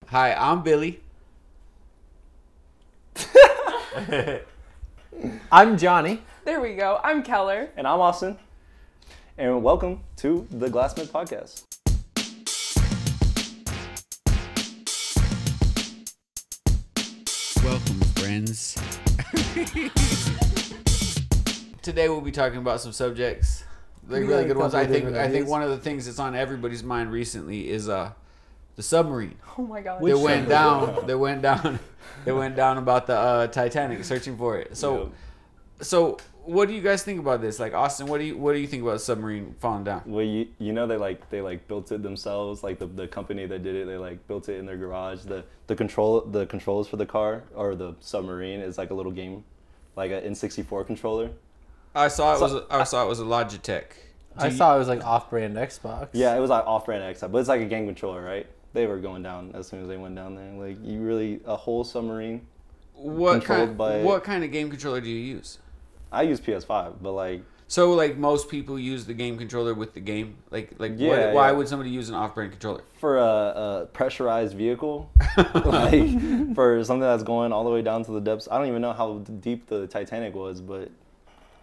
Hi, I'm Billy. I'm Johnny. There we go. I'm Keller. And I'm Austin. And welcome to the Glassmith podcast. Welcome, friends. Today we'll be talking about some subjects, really good ones. I think one of the things that's on everybody's mind recently is the submarine. Oh my god. They went down. They went down about the Titanic, searching for it. So what do you guys think about this? Like, Austin, what do you think about a submarine falling down? Well, you know they built it themselves. Like the company that did it, they built it in their garage. The controls for the car or the submarine is like a little game, like an N64 controller. I saw it was a Logitech. I saw it was like off-brand Xbox. Yeah, it was like off-brand Xbox, but it's like a game controller, right? They were going down as soon as they went down there. Like, you really, a whole submarine. What kind of game controller do you use? I use PS5, but like. So like most people use the game controller with the game. Why would somebody use an off-brand controller? For a pressurized vehicle, like for something that's going all the way down to the depths. I don't even know how deep the Titanic was, but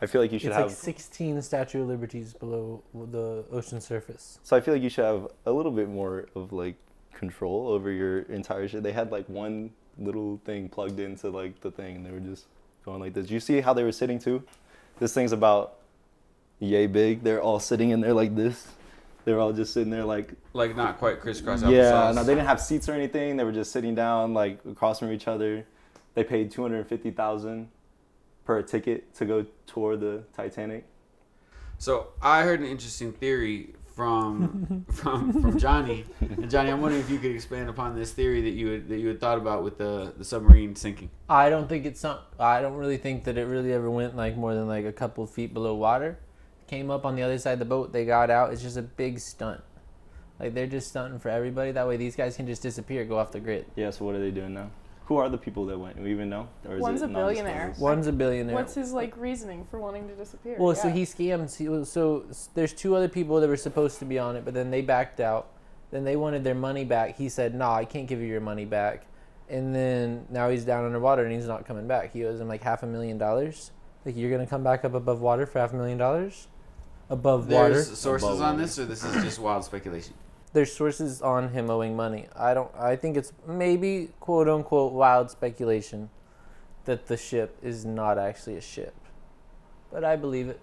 I feel like you should have. It's like 16 Statue of Liberties below the ocean surface. So I feel like you should have a little bit more of like control over your entire shit. They had like one little thing plugged into like the thing, and they were just going like this. You see how they were sitting too? This thing's about yay big. They're all sitting in there like this. They were all just sitting there like not quite crisscross. Yeah, no, they didn't have seats or anything. They were just sitting down like across from each other. They paid $250,000 per ticket to go tour the Titanic. So I heard an interesting theory from Johnny. And Johnny, I'm wondering if you could expand upon this theory that you had thought about with the submarine sinking. I don't really think that it really ever went like more than like a couple feet below water. Came up on the other side of the boat, they got out. It's just a big stunt. Like, they're just stunting for everybody. That way these guys can just disappear, go off the grid. Yeah, so what are they doing now? Who are the people that went? Do we even know? Or is One's a billionaire. One's a billionaire. What's his reasoning for wanting to disappear? Well, so he scammed. So there's two other people that were supposed to be on it, but then they backed out. Then they wanted their money back. He said, "No, I can't give you your money back." And then now he's down underwater and he's not coming back. He owes him like $500,000. Like, you're gonna come back up above water for $500,000? Above water. There's sources on this, or this is just wild speculation? There's sources on him owing money. I think it's maybe quote unquote wild speculation that the ship is not actually a ship. But I believe it.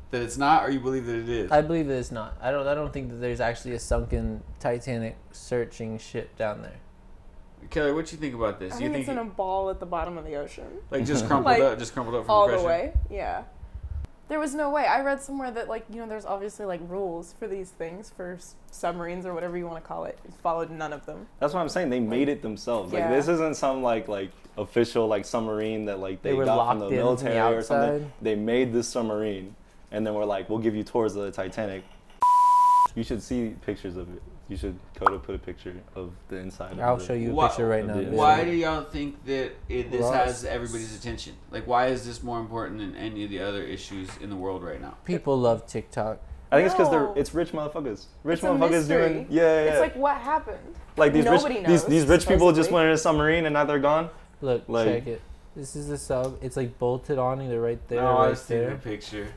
That it's not, or you believe that it is? I believe that it's not. I don't think that there's actually a sunken Titanic searching ship down there. Keller, what you think about this? I think it's in a ball at the bottom of the ocean. Like just crumpled up from all the pressure? the way, yeah. There was no way. I read somewhere that, there's obviously, rules for these things, for submarines or whatever you want to call it. Followed none of them. That's what I'm saying. They made it themselves. Yeah. Like, this isn't some, official, submarine that, they got from the military or something. They made this submarine, and then we're like, we'll give you tours of the Titanic. You should see pictures of it. You should Coda put a picture of the inside. I'll show you a picture right now. Why do y'all think that this has everybody's attention? Like, why is this more important than any of the other issues in the world right now? People love TikTok. I think it's because it's rich motherfuckers. Rich motherfuckers doing It's like, what happened? Like these Nobody rich knows, these rich people just went in a submarine and now they're gone. Look, check it. This is the sub. It's bolted on either right there. Oh, or I see the picture.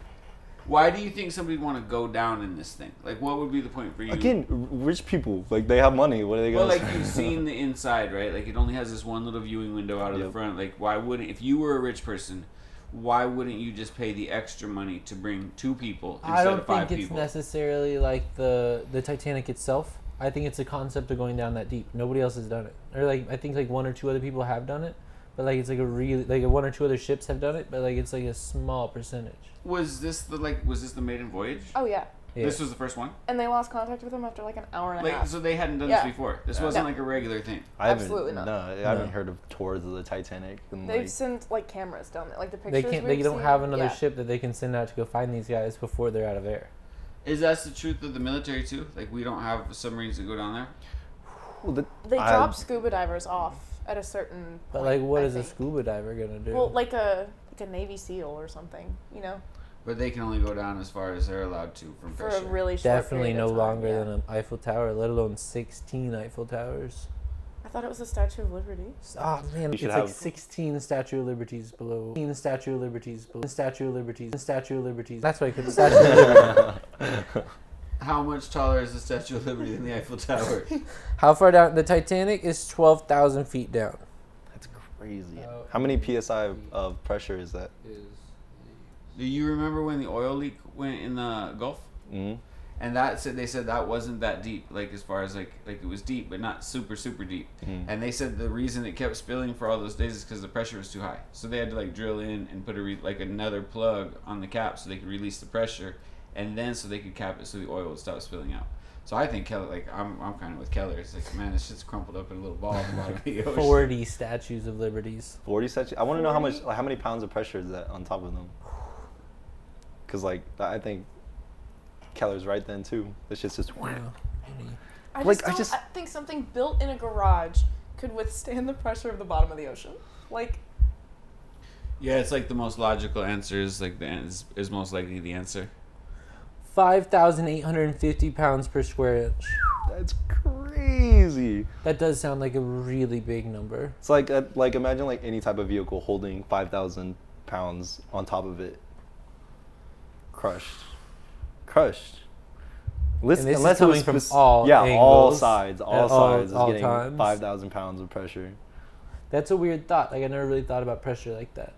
Why do you think somebody would want to go down in this thing? Like, what would be the point for you? Again, rich people. Like, they have money. What are they going to Well, you've seen the inside, right? Like, it only has this one little viewing window out of the front. Like, why wouldn't, if you were a rich person, why wouldn't you just pay the extra money to bring 2 people instead of 5 people? I don't think it's necessarily like the Titanic itself. I think it's a concept of going down that deep. Nobody else has done it. Or, I think, 1 or 2 other people have done it. But, it's like a really, 1 or 2 other ships have done it. But, it's a small percentage. Was this the maiden voyage? Oh, yeah. This was the first one? And they lost contact with him after an hour and a half. So they hadn't done this before? This wasn't a regular thing? Absolutely not. No, I haven't heard of tours of the Titanic. And they've sent, cameras down there. The pictures They don't have another ship that they can send out to go find these guys before they're out of air. Is that the truth of the military, too? We don't have submarines that go down there? Well, they drop scuba divers off at a certain point, But, what is a scuba diver going to do? Well, like a Navy SEAL or something, But they can only go down as far as they're allowed to from pressure. For a really short Definitely period no of time, longer than an Eiffel Tower, let alone 16 Eiffel Towers. I thought it was the Statue of Liberty. Oh man, You it's should like have- 16 Statue of Liberties below. 16 Statue of Liberties below. Statue of Liberties. Statue of Liberties. That's why I put the Statue of Liberty. How much taller is the Statue of Liberty than the Eiffel Tower? How far down? The Titanic is 12,000 feet down. That's crazy. Oh. How many psi of pressure is that? Do you remember when the oil leak went in the Gulf? Mm-hmm. And they said that wasn't that deep, like as far as like it was deep, but not super deep. Mm-hmm. And they said the reason it kept spilling for all those days is because the pressure was too high. So they had to like drill in and put another plug on the cap so they could release the pressure, and then so they could cap it so the oil would stop spilling out. So I think Keller, like I'm kind of with Keller. It's like, man, this shit's crumpled up in a little ball at the bottom of the ocean. 40 statues of liberties. 40 statues. I want to know how many pounds of pressure is that on top of them. Because like I think Keller's right then too. This shit's just. Yeah. I Like, just don't think something built in a garage could withstand the pressure of the bottom of the ocean. Like, Yeah, it's like the most logical answer is like is most likely the answer. 5,850 pounds per square inch. That's crazy. That does sound like a really big number. It's like imagine like any type of vehicle holding 5,000 pounds on top of it. Crushed. Listen, And this unless is coming it was from all all angles, sides, at all all- sides is all getting times. 5,000 pounds of pressure. That's a weird thought. Like I never really thought about pressure like that.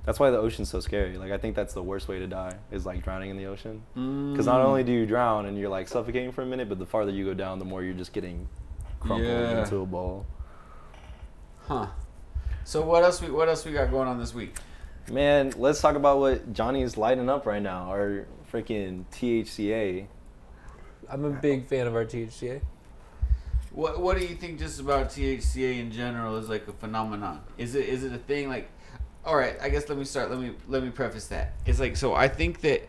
That's why the ocean's so scary. Like I think that's the worst way to die is like drowning in the ocean. Mm. Because not only do you drown and you're like suffocating for a minute, but the farther you go down, the more you're just getting crumpled Yeah. into a ball. Huh. So what else we got going on this week? Man, let's talk about what Johnny's lighting up right now. Our freaking THCA. I'm a big fan of our THCa. What do you think just about THCA in general is like a phenomenon? Is it a thing like? All right, I guess let me preface that. It's like, so I think that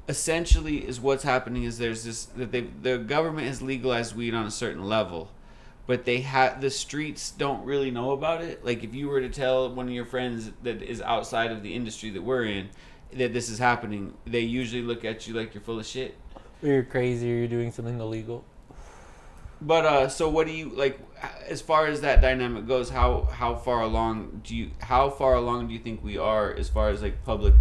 essentially is what's happening is there's this that the government has legalized weed on a certain level, but the streets don't really know about it. Like if you were to tell one of your friends that is outside of the industry that we're in that this is happening, they usually look at you like you're full of shit. Or you're crazy or you're doing something illegal. But so what do you like as far as that dynamic goes? How far along do you think we are as far as like public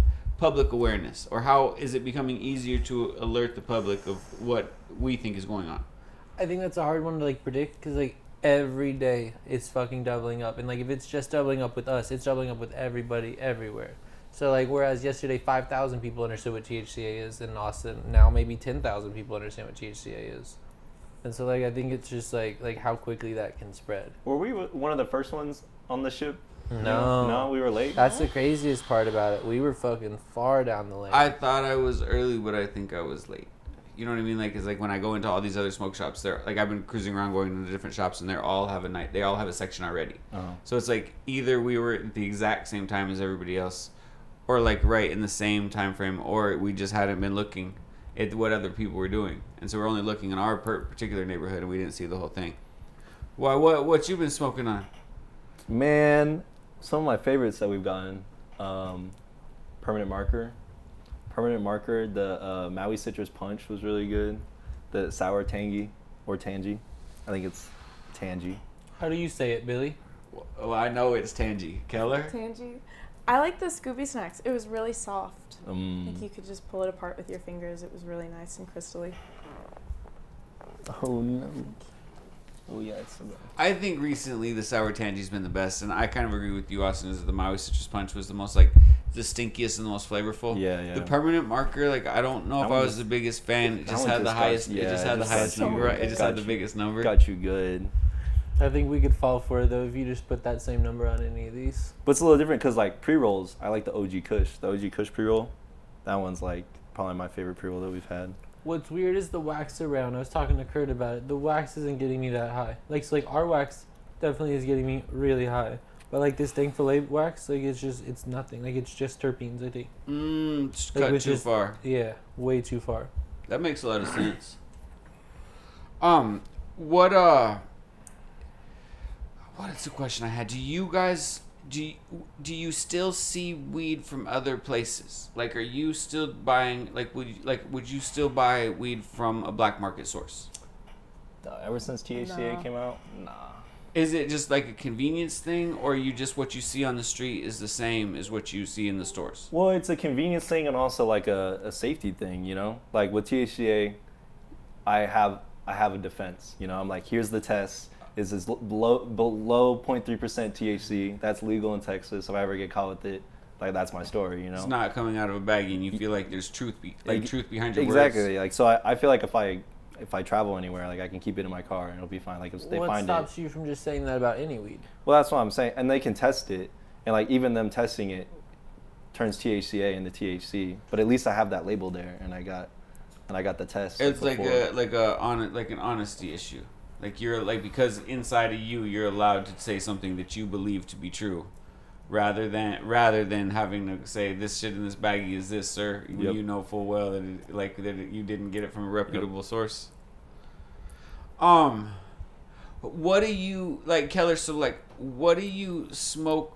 awareness, or how is it becoming easier to alert the public of what we think is going on? I think that's a hard one to like predict because like every day it's fucking doubling up, and like if it's just doubling up with us, it's doubling up with everybody everywhere. So like whereas yesterday 5,000 people understood what THCA is in Austin, now maybe 10,000 people understand what THCA is. And so like I think it's just like how quickly that can spread. Were we one of the first ones on the ship? No, we were late. That's the craziest part about it. We were fucking far down the lane. I thought I was early, but I think I was late. You know what I mean? Like, it's like when I go into all these other smoke shops, they're like I've been cruising around going into different shops, and they all have a section already. Uh-huh. So it's like either we were at the exact same time as everybody else, or like right in the same time frame, or we just hadn't been looking at what other people were doing, and so we're only looking in our particular neighborhood, and we didn't see the whole thing. Why? What you been smoking on? Man, some of my favorites that we've gotten, permanent marker, the Maui Citrus Punch was really good, the sour tangy or tangy, I think it's tangy. How do you say it, Billy? Well, I know it's Tangy. Keller? Tangy. I like the Scooby Snacks. It was really soft. Mm. Like you could just pull it apart with your fingers. It was really nice and crystally. Oh no. Oh yeah, it's so good. I think recently the sour tangy's been the best, and I kind of agree with you, Austin. Is that the Maui Citrus Punch was the most like the stinkiest and the most flavorful. Yeah. The permanent marker, like I don't know That if one I was just- the biggest fan. It that just one had the just highest. got- It just yeah, had it the just highest got you- number. It just got had the you- biggest number. Got you good. I think we could fall for it though if you just put that same number on any of these. But it's a little different because like pre-rolls, I like the OG Kush. The OG Kush pre-roll, that one's like probably my favorite pre-roll that we've had. What's weird is the wax around. I was talking to Kurt about it. The wax isn't getting me that high. Like so, like our wax definitely is getting me really high. But like this Thankfully wax, like it's nothing. Like it's just terpenes, I think. Just Like, cut which too is- far. Yeah, way too far. That makes a lot of sense. What is the question I had? Do you guys do you still see weed from other places? Like, are you still buying? Would you still buy weed from a black market source? Ever since THCA No. came out, nah. Is it just like a convenience thing, or you just what you see on the street is the same as what you see in the stores? Well, it's a convenience thing and also like a safety thing, you know? Like with THCA, I have a defense, you know? I'm like, here's the test. Is below 0.3% THC. That's legal in Texas. If I ever get caught with it, like that's my story, you know? It's not coming out of a baggie and you feel like there's truth behind your words. Exactly. Like, so I feel like if I travel anywhere, like I can keep it in my car and it'll be fine. Like if they What find stops you from just saying that about any weed? Well, that's what I'm saying. And they can test it, and like even them testing it turns THCA into THC. But at least I have that label there, and I got the test. It's before. like an honesty issue. Like you're like, because inside of you're allowed to say something that you believe to be true, rather than having to say this shit in this baggie is this, sir. Yep. You know full well that you didn't get it from a reputable source. What do you like, Keller? So like, what do you smoke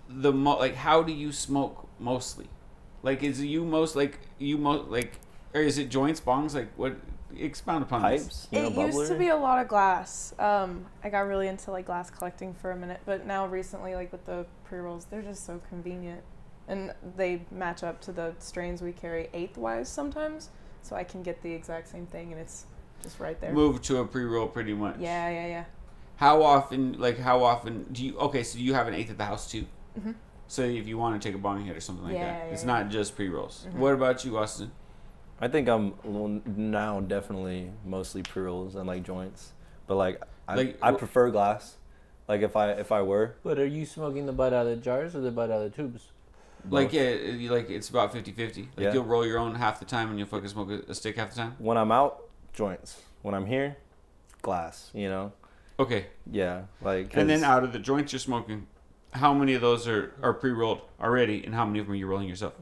like? How do you smoke mostly? Like, is you most like, or is it joints, bongs? Like, what? Expound upon this. Pipes. It used to be a lot of glass. I got really into like glass collecting for a minute, but now recently, like with the pre-rolls, they're just so convenient, and they match up to the strains we carry eighth-wise sometimes, so I can get the exact same thing, and it's just right there. Move to a pre-roll pretty much. Yeah. How often do you? Okay, so you have an eighth at the house too. Mm-hmm. So if you want to take a bong hit or something like that, it's yeah. not just pre-rolls. Mm-hmm. What about you, Austin? I think I'm now definitely mostly pre-rolls and like joints, but like I prefer glass. Like if I were. But are you smoking the bud out of the jars or the bud out of the tubes? Like it's about 50-50. Like Yeah. you'll roll your own half the time and you'll fucking smoke a stick half the time. When I'm out, joints. When I'm here, glass. You know. Okay. Yeah. Like. And then out of the joints you're smoking, how many of those are pre-rolled already, and how many of them are you rolling yourself?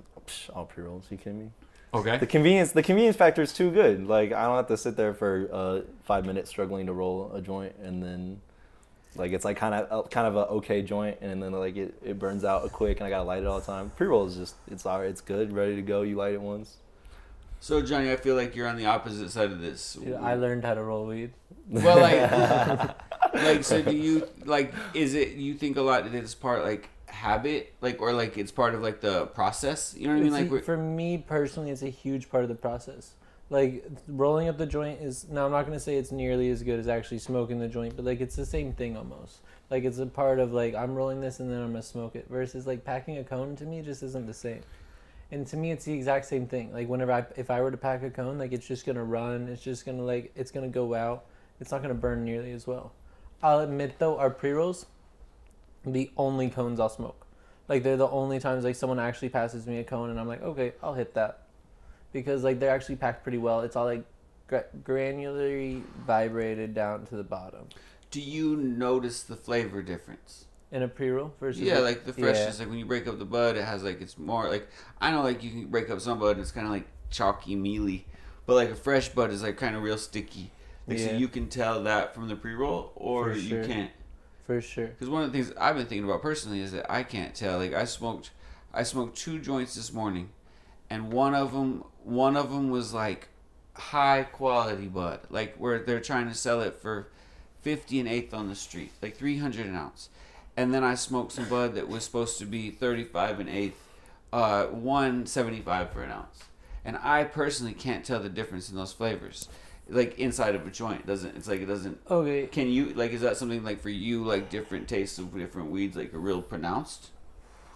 All pre-rolls. You kidding me? Okay. The convenience factor is too good. Like I don't have to sit there for 5 minutes struggling to roll a joint, and then like it's like kind of a okay joint, and then like it burns out quick, and I gotta light it all the time. Pre-roll is just it's alright, it's good, ready to go. You light it once. So Johnny, I feel like you're on the opposite side of this. Dude, I learned how to roll weed. Well, like so do you like? Is it you think a lot of this part like habit, like, or like it's part of like the process? You know what I mean? Like for me personally, it's a huge part of the process. Like rolling up the joint is, now I'm not gonna say it's nearly as good as actually smoking the joint, but like it's the same thing almost. Like it's a part of like I'm rolling this and then I'm gonna smoke it, versus like packing a cone to me just isn't the same. And to me, it's the exact same thing. Like whenever if I were to pack a cone, like it's just gonna run. It's just gonna it's gonna go out. It's not gonna burn nearly as well. I'll admit though, our pre-rolls, the only cones I'll smoke. Like they're the only times like someone actually passes me a cone and I'm like, okay, I'll hit that, because like they're actually packed pretty well. It's all like granularly vibrated down to the bottom. Do you notice the flavor difference in a pre-roll versus like the freshness? Like when you break up the bud, it has like, it's more like, I know like you can break up some bud and it's kind of like chalky, mealy, but like a fresh bud is like kind of real sticky. Like, so you can tell that from the pre-roll, or you can't. For sure. Because one of the things I've been thinking about personally is that I can't tell. Like I smoked 2 joints this morning, and one of them was like high quality bud, like where they're trying to sell it for 50 an eighth on the street, like 300 an ounce. And then I smoked some bud that was supposed to be 35 an eighth, 175 for an ounce. And I personally can't tell the difference in those flavors. Like inside of a joint, it doesn't. Okay. Can you, like, is that something like for you, like different tastes of different weeds, like are real pronounced?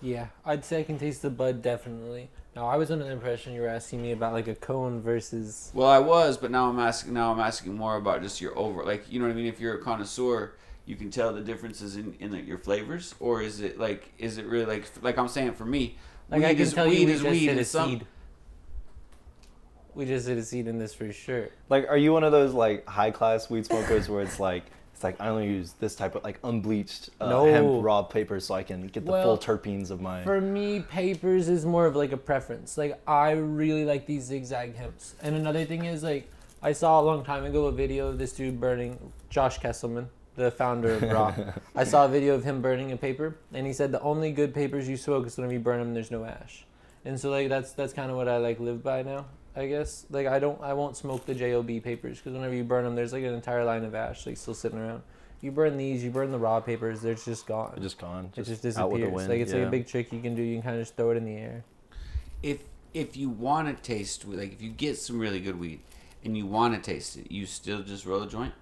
Yeah, I'd say I can taste the bud definitely. Now I was under the impression you were asking me about like a cone versus. Well, I was, but now I'm asking more about just your like, you know what I mean? If you're a connoisseur, you can tell the differences in like your flavors, or is it really like I'm saying for me, like I can tell you, we just hit a some. seed. We just hit a seed in this for sure. Like, are you one of those like high class weed smokers where it's like I only use this type of like unbleached hemp raw paper so I can get the full terpenes of mine? For me, papers is more of like a preference. Like I really like these zigzag hemps. And another thing is like I saw a long time ago a video of this dude burning, Josh Kesselman, the founder of Raw. I saw a video of him burning a paper, and he said the only good papers you smoke is when you burn them, there's no ash. And so like that's kind of what I like live by now, I guess. Like I won't smoke the JOB papers, because whenever you burn them, there's like an entire line of ash like still sitting around. You burn these, you burn the raw papers, they're just gone. Just gone. It just out with the disappears. wind, Like it's like yeah. a big trick you can do. You can kind of just throw it in the air. If you want to taste, like if you get some really good weed and you want to taste it, you still just roll a joint.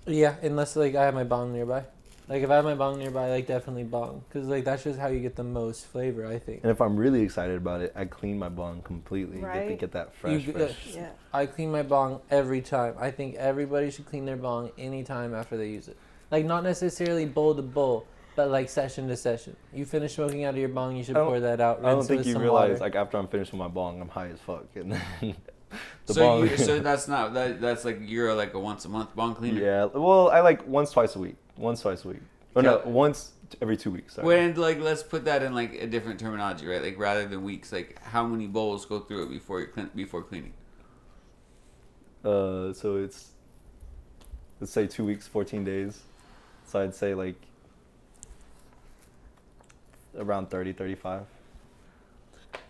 Yeah, unless like I have my bong nearby. Like if I have my bong nearby, like definitely bong, because like that's just how you get the most flavor, I think. And if I'm really excited about it, I clean my bong completely. Right. Get that fresh. Yeah. I clean my bong every time. I think everybody should clean their bong anytime after they use it. Like not necessarily bowl to bowl, but like session to session. You finish smoking out of your bong, you should pour that out. I don't rinse it think with you some realize, water. like after I'm finished with my bong, I'm high as fuck, and then the So bong. so that's not that's like you're like a once a month bong cleaner. Yeah. Well, I like once twice a week. Or no, once every 2 weeks. Sorry. When like let's put that in like a different terminology, right? Like rather than weeks, like how many bowls go through it before cleaning? So it's, let's say 2 weeks, 14 days. So I'd say like around 30, 35.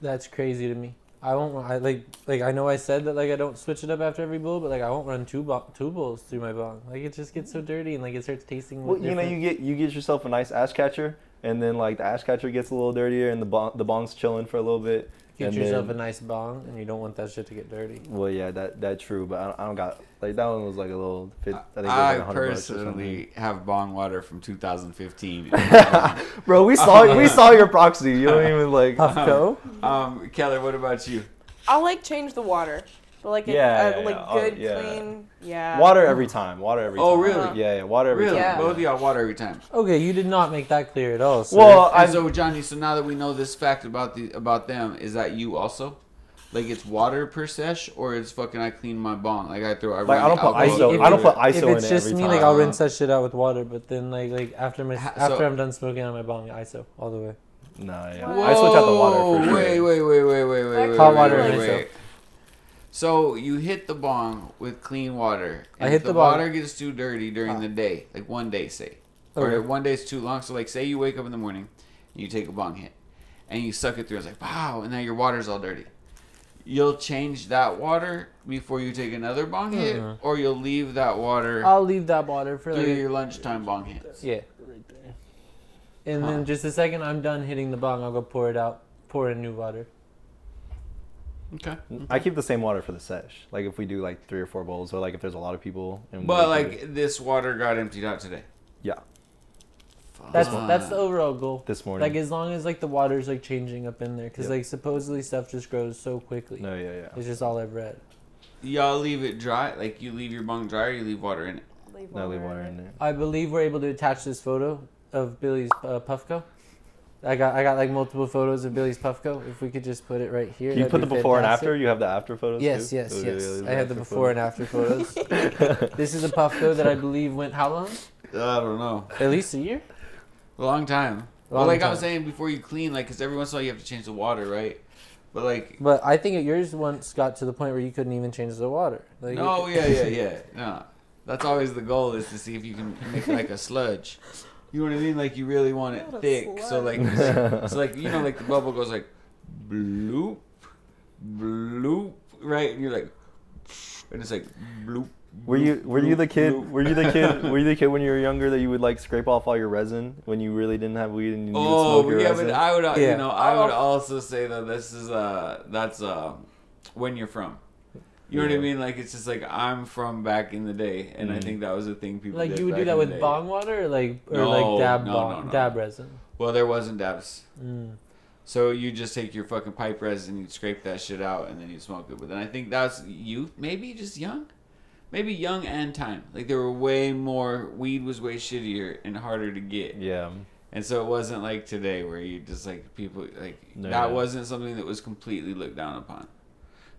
That's crazy to me. I won't. I like I know I said that like I don't switch it up after every bowl, but like I won't run two bowls through my bong. Like it just gets so dirty and like it starts tasting. Well, you know, different. you get yourself a nice ash catcher, and then like the ash catcher gets a little dirtier, and the bong's chilling for a little bit. Get and yourself then, a nice bong, and you don't want that shit to get dirty. Well, yeah, that true, but I don't got like that one was like a little. I think it was I like $100 or personally have bong water from 2015. something. Bro, we saw your proxy. You don't even like. Puffco? Keller, what about you? I'll like change the water, but like Yeah, like yeah. good, Yeah. clean. Yeah. Water every time. Oh, time. really? Yeah, water every Really? time. Both of y'all water every time. Okay, you did not make that clear at all. Sir. Well, And so Johnny, so now that we know this fact about them, is that you also? Like it's water per sesh, or it's fucking I clean my bong, like I I don't run put alcohol ISO. through I don't it. put ISO if in it's it just every me, time. like I'll rinse that shit out with water, but then like after So- I'm done smoking on my bong, ISO all the way. No, yeah. Whoa, I switch out the water for sure. Wait. Hot water wait, and wait. So you hit the bong with clean water. And I hit if the the bong. water gets too dirty during the day, like one day, say, or Okay. one day is too long. So like, say you wake up in the morning, and you take a bong hit, and you suck it through. It's like wow, and now your water's all dirty. You'll change that water before you take another bong hit, or you'll leave that water I'll leave that water for through like your lunchtime bong hits. yeah. And then just the second I'm done hitting the bong, I'll go pour in new water. Okay. I keep the same water for the sesh. Like if we do like 3 or 4 bowls, or like if there's a lot of people. And But like this water got emptied out today. yeah, That's the overall goal. this morning. Like as long as like the water's like changing up in there, because Yep. like supposedly stuff just grows so quickly. No, yeah. It's just all I've read. Y'all leave it dry? Like you leave your bong dry, or you leave water in it? Leave No, leave water in there. I believe we're able to attach this photo of Billy's Puffco. I got like multiple photos of Billy's Puffco. If we could just put it right here. Can you that'd put the be before and fantastic. after? You have the after photos Yes, too? yes, Oh, yes. yeah, I have the after before and after photos. This is a Puffco that I believe went how long? I don't know. At least a year? A long time. Well, Long like I time. was saying before you clean, like, because every once in a while you have to change the water, right? But like, But I think yours once got to the point where you couldn't even change the water. Like, no, yeah. No, that's always the goal, is to see if you can make like a sludge. You know what I mean? Like you really want it Not a thick, so like, you know, like the bubble goes like, bloop, bloop, right? And you're like, and it's like bloop. Were you the kid? bloop. Were you the kid? Were you the kid when you were younger that you would like scrape off all your resin when you really didn't have weed and you would Oh, smoke your yeah, resin? but I would, Yeah. you know, I would also say that this is that's when you're from. You know what I Yeah. mean? Like it's just like I'm from back in the day, and I think that was a thing people like did you would back do that in the with day. bong water or like No, dab no, bong, no. dab resin. Well, there wasn't dabs, Mm. so you just take your fucking pipe resin, you'd scrape that shit out, and then you smoke it. But then I think that's youth, maybe just young, maybe young and time. Like there were way more weed was way shittier and harder to get. Yeah. And so it wasn't like today where you just like people like No, that yeah. wasn't something that was completely looked down upon.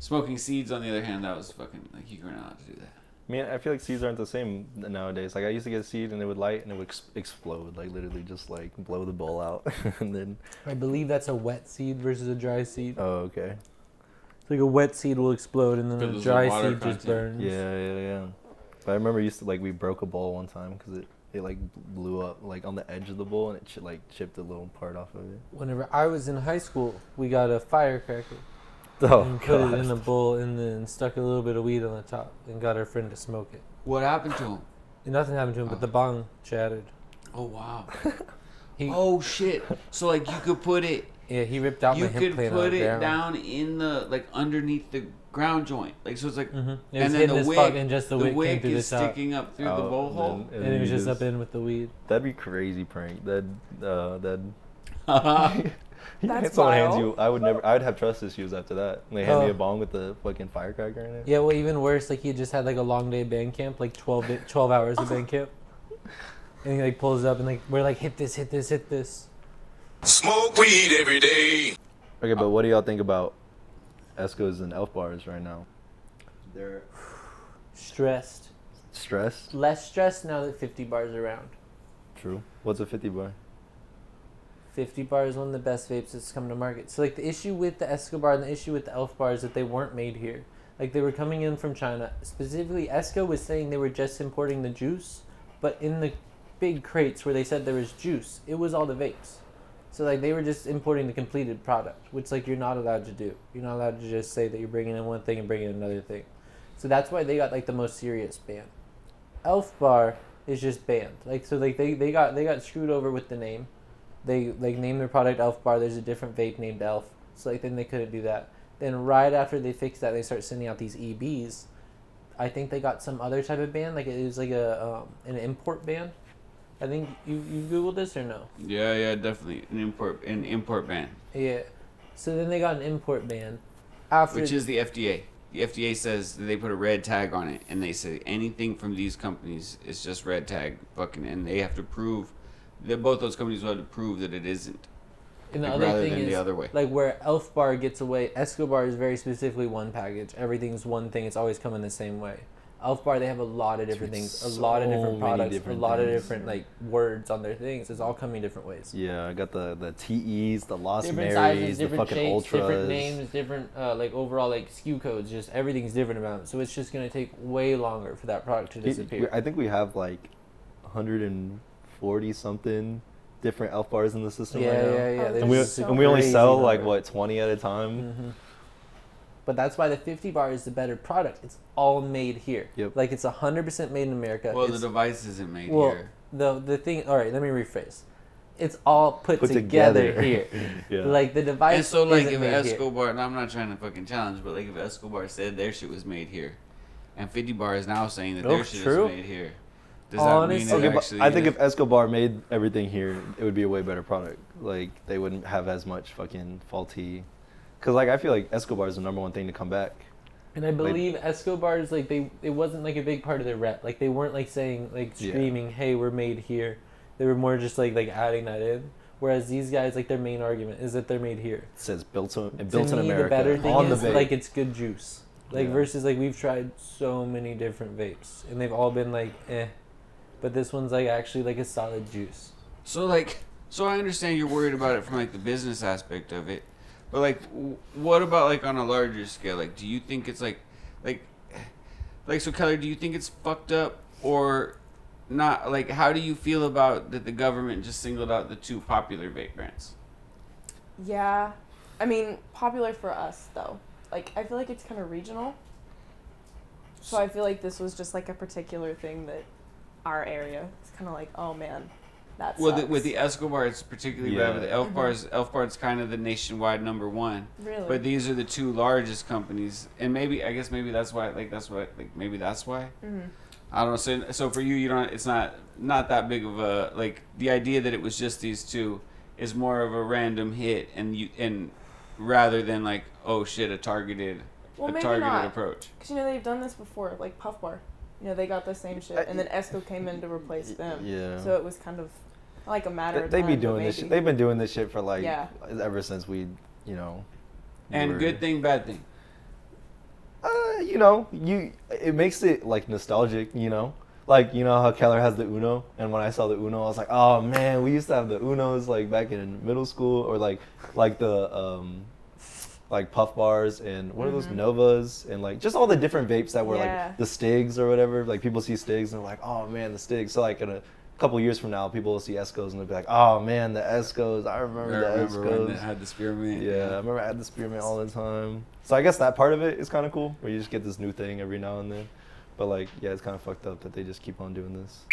Smoking seeds, on the other hand, that was fucking like you weren't allowed to do that. I mean, I feel like seeds aren't the same nowadays. Like I used to get a seed and it would light and it would explode, like literally just like blow the bowl out, and then. I believe that's a wet seed versus a dry seed. Oh, okay. It's like a wet seed will explode and then Because a of the dry water seed just content. burns. Yeah. But I remember we broke a bowl one time because it like blew up like on the edge of the bowl and it like chipped a little part off of it. Whenever I was in high school, we got a firecracker Oh, and put it in a bowl and then stuck a little bit of weed on the top and got our friend to smoke it. What happened to him? Nothing happened to him, but the bong shattered. Oh wow. He, Oh shit. So like you could put it. yeah, he ripped out You my hip could plate put on the it ground. down in the like underneath the ground joint. Like so it's like. Mm-hmm. It was And then hitting the his wig, fuck and just the wig came wig through the is top. sticking up through the bowl hole. And it was just up in with the weed. That'd be crazy prank. That That's someone hands vile. you. I would have trust issues after that. They hand me a bong with the fucking firecracker in it. Yeah, well, even worse, like he just had like a long day of band camp, like 12 hours of band camp. And he like pulls up and like, we're like, hit this, hit this, hit this. Smoke weed every day. Okay, but what do y'all think about Escos and Elf bars right now? They're Stressed. stressed. Less stressed now that 50 bars are around. True. What's a 50 bar? 50 bar is one of the best vapes that's come to market. So like the issue with the Escobar and the issue with the Elf bar is that they weren't made here. Like they were coming in from China. Specifically, Esco was saying they were just importing the juice, but in the big crates where they said there was juice, it was all the vapes. So like they were just importing the completed product, which like you're not allowed to do. You're not allowed to just say that you're bringing in one thing and bringing in another thing. So that's why they got like the most serious ban. Elf bar is just banned. Like so like they got screwed over with the name. They like named their product Elf bar. There's a different vape named Elf. So like then they couldn't do that. Then right after they fixed that, they start sending out these EBs. I think they got some other type of ban. Like it was like an import ban. I think you Googled this or no? Yeah, definitely an import ban, Yeah. So then they got an import ban. After which is the FDA. The FDA says that they put a red tag on it, and they say anything from these companies is just red tag, fucking, and they have to prove that both those companies will have to prove that it isn't. and the like, other rather thing than is the other way. like where Elf bar gets away. Escobar is very specifically one package. Everything's one thing. It's always coming the same way. Elf bar, they have a lot of different things, a lot of different so many products, different a lot of things. different like words on their things. It's all coming different ways. Yeah, I got the TEs, the Lost Different Marys, sizes, the different fucking shapes, Ultras. different names, different like overall like SKU codes. Just everything's different about it. So it's just gonna take way longer for that product to disappear. I think we have like 140 something different Elf bars in the system Yeah, right now. yeah, yeah. And There's And we, just a and we only crazy sell like number. what 20 at a time. Mm-hmm. But that's why the 50 bar is the better product. It's all made here. Yep. Like it's 100% made in America. Well, the It's- device isn't made well, here. the thing. All right, let me rephrase. It's all put Put together, together. here. Yeah. Like the device. And so, like, isn't if made here. Escobar, and I'm not trying to fucking challenge, but like, if Escobar said their shit was made here, and 50 Bar is now saying that their Oh, shit true. is made here, does Honestly- that mean Okay, it but actually? I think if Escobar made everything here, it would be a way better product. Like they wouldn't have as much fucking faulty. Cause like I feel like Escobar is the number one thing to come back. And I believe Escobar's like it wasn't like a big part of their rep. Like they weren't like saying like Yeah. screaming, "Hey, we're made here." They were more just like adding that in. Whereas these guys, like their main argument is that they're made here. It says built in To America. me, the better thing on is the vape. like it's good juice. Like Yeah. versus like we've tried so many different vapes and they've all been like but this one's like actually like a solid juice. So I understand you're worried about it from like the business aspect of it, but like, what about like on a larger scale? Like, do you think it's like, so Keller, do you think it's fucked up or not? Like, how do you feel about that the government just singled out the two popular vape brands? Yeah. I mean, popular for us, though. Like, I feel like it's kind of regional. So I feel like this was just, like, a particular thing that our area is kind of like, oh, man, that Well, sucks. with the Escobar, it's particularly bad. With the Elf Bar's kind of the nationwide number one. Really? But these are the two largest companies, and maybe that's why. Maybe that's why. Mm-hmm. I don't know. So for you, you don't. It's not that big of a like. The idea that it was just these two is more of a random hit, and rather than like, oh shit, a targeted not. approach. Because, they've done this before, like Puff Bar. They got the same shit, and then Esco came in to replace them. Yeah. So it was kind of like a matter of They time. be but doing this maybe. shit. They've been doing this shit for like Yeah. ever since we, And were- good thing, bad thing. It makes it like nostalgic, Like, how Keller has the Uno, and when I saw the Uno, I was like, oh man, we used to have the Unos like back in middle school, or like the like Puff Bars and what are those Novas, and like just all the different vapes that were Yeah. like the Stigs or whatever. Like people see Stigs and they're like, oh man, the Stigs. So like in a couple years from now, people will see Escos and they'll be like, oh man, the Escos. I remember the Escos. when they had the spearmint. Yeah, I remember I had the spearmint all the time. So I guess that part of it is kind of cool, where you just get this new thing every now and then. But like, yeah, it's kind of fucked up that they just keep on doing this.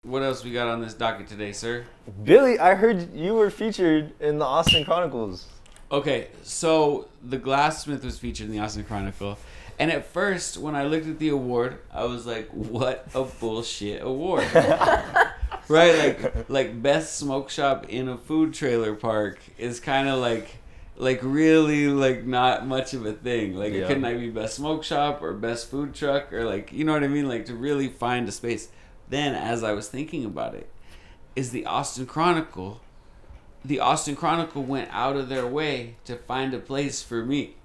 What else we got on this docket today, sir? Billy, I heard you were featured in the Austin Chronicles. Okay, so the Glassmith was featured in the Austin Chronicle. And at first, when I looked at the award, I was like, what a bullshit award. Right? Like best smoke shop in a food trailer park is kind of like really like not much of a thing. Like it couldn't be best smoke shop or best food truck or like, you know what I mean? Like to really find a space. Then as I was thinking about it, is the Austin Chronicle went out of their way to find a place for me.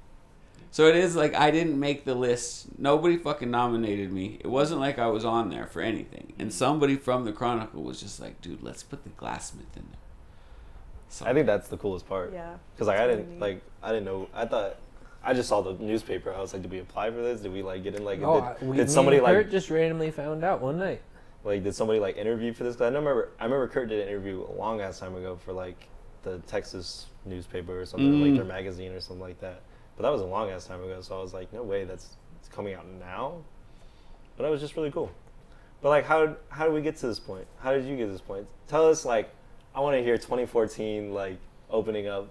So it is like I didn't make the list. Nobody fucking nominated me. It wasn't like I was on there for anything. And somebody from the Chronicle was just like, dude, let's put the Glassmith in there. So I think that's the coolest part. Yeah. Because like I didn't know. I thought I just saw the newspaper. I was like, did we apply for this? Did we like get in? Like, did somebody like Kurt just randomly found out one night? Like, did somebody like interview for this? Cause I remember Kurt did an interview a long ass time ago for like the Texas newspaper or something, like their magazine or something like that. But that was a long ass time ago, so I was like, no way, it's coming out now. But that was just really cool. But like, how did we get to this point? How did you get to this point? Tell us, like, I want to hear 2014, like opening up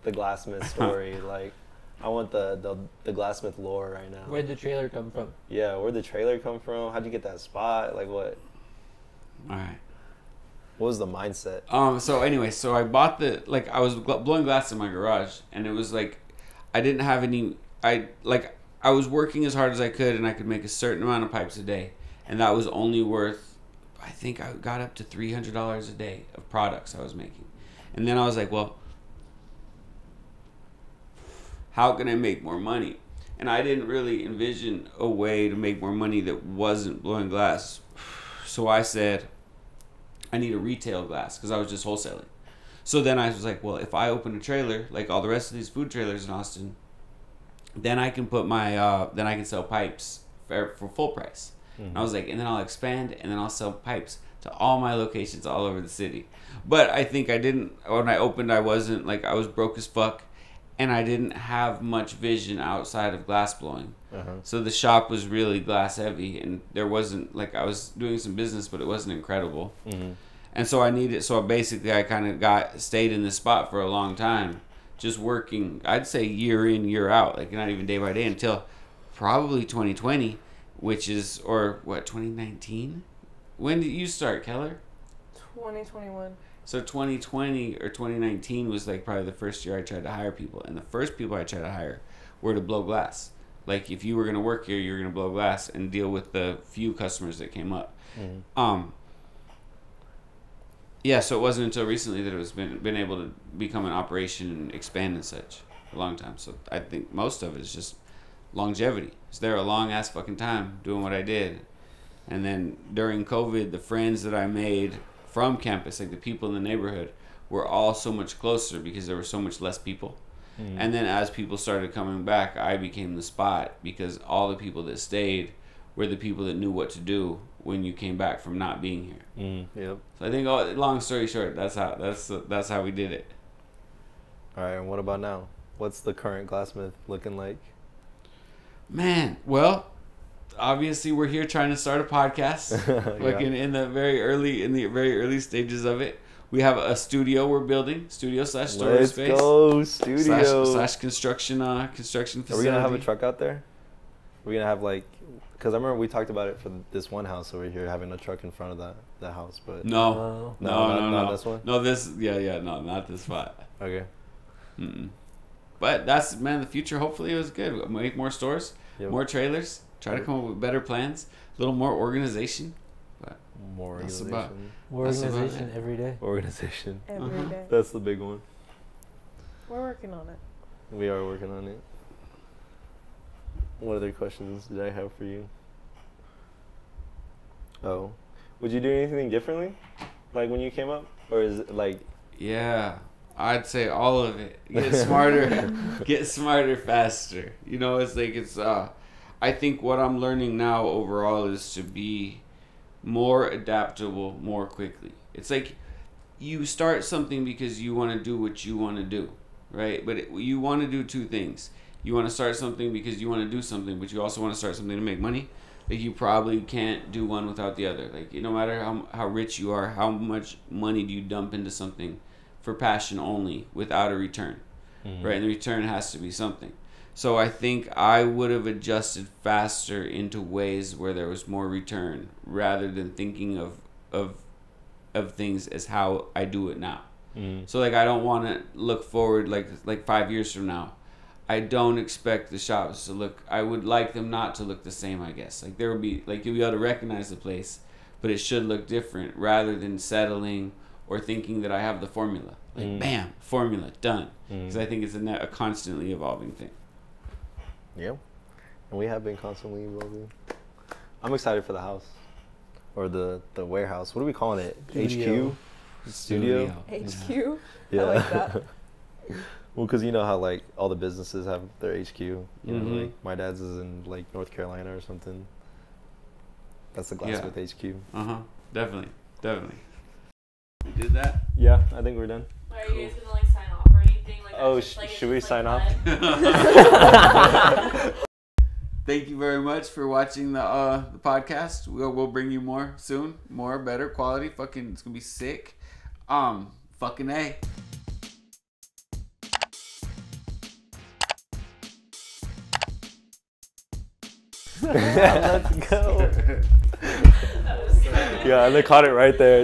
the Glassmith story. Like, I want the Glassmith lore right now. Where'd the trailer come from? Yeah, where'd the trailer come from? How'd you get that spot? Like, what? All right. What was the mindset? So anyway, so I bought I was blowing glass in my garage, and it was like, I didn't have any, I was working as hard as I could, and I could make a certain amount of pipes a day, and that was only worth, I think I got up to $300 a day of products I was making. And then I was like, well, how can I make more money? And I didn't really envision a way to make more money that wasn't blowing glass. So I said, I need a retail glass, because I was just wholesaling. So then I was like, well, if I open a trailer, like all the rest of these food trailers in Austin, then I can put my, then I can sell pipes for full price. And I was like, and then I'll expand, and then I'll sell pipes to all my locations all over the city. But I think I didn't, when I opened, I wasn't, like, I was broke as fuck, and I didn't have much vision outside of glass blowing. So the shop was really glass heavy, and there wasn't, like, I was doing some business, but it wasn't incredible. And so basically I kind of stayed in this spot for a long time, just working, I'd say year in, year out, like not even day by day, until probably 2020, which is, or what, 2019? When did you start, Keller? 2021. So 2020 or 2019 was like probably the first year I tried to hire people. And the first people I tried to hire were to blow glass. Like if you were going to work here, you were going to blow glass and deal with the few customers that came up. Yeah, so it wasn't until recently that it was been able to become an operation and expand and such. A long time. So I think most of it is just longevity. It's there a long ass fucking time doing what I did. And then during COVID, the friends that I made from campus, like the people in the neighborhood, were all so much closer because there were so much less people. And then as people started coming back, I became the spot because all the people that stayed were the people that knew what to do when you came back from not being here. Yep. So I think, long story short, that's how we did it. All right, and what about now? What's the current Glassmith looking like? Man, well, obviously we're here trying to start a podcast. Like in the very early stages of it. We have a studio we're building, studio/storage space. Let's go, studio. Slash construction facility. Are we gonna have a truck out there? We're gonna have like, because I remember we talked about it for this one house over here, having a truck in front of that house, but No, not this one. No, no, not this spot. Okay. But that's, man, the future. Hopefully it was good. We'll make more stores, more trailers. Try to come up with better plans, a little more organization. But more organization. More organization every day. Organization. Every day. That's the big one. We're working on it. We are working on it. What other questions did I have for you? Oh, would you do anything differently, like when you came up, or is it like? Yeah, I'd say all of it. Get smarter, get smarter faster. You know, it's like I think what I'm learning now overall is to be more adaptable more quickly. It's like you start something because you want to do what you want to do, right? But you want to do two things. you want to start something because you want to do something, but you also want to start something to make money. Like, you probably can't do one without the other. Like, no matter how rich you are, how much money do you dump into something for passion only without a return, right? And the return has to be something. So I think I would have adjusted faster into ways where there was more return, rather than thinking of things as how I do it now. So like, I don't want to look forward like 5 years from now. I don't expect the shops to look. I would like them not to look the same, I guess. Like, there will be, like, you'll be able to recognize the place, but it should look different, rather than settling or thinking that I have the formula. Like, bam, formula done. Because I think it's a constantly evolving thing. Yeah, and we have been constantly evolving. I'm excited for the house, or the warehouse. What are we calling it? Studio. HQ? Studio? HQ. Yeah. I like that. Well, because you know how like all the businesses have their HQ. You know, like my dad's is in like North Carolina or something. That's the Glassmith HQ. Definitely. We did that. Yeah, I think we're done. Are you guys gonna like sign off or anything? Like, Oh, that's just, like, should it's we just, like, sign fun? Thank you very much for watching the podcast. We'll bring you more soon, more better quality. Fucking, it's gonna be sick. Fucking A. Let's go. That was so Yeah, and they caught it right there.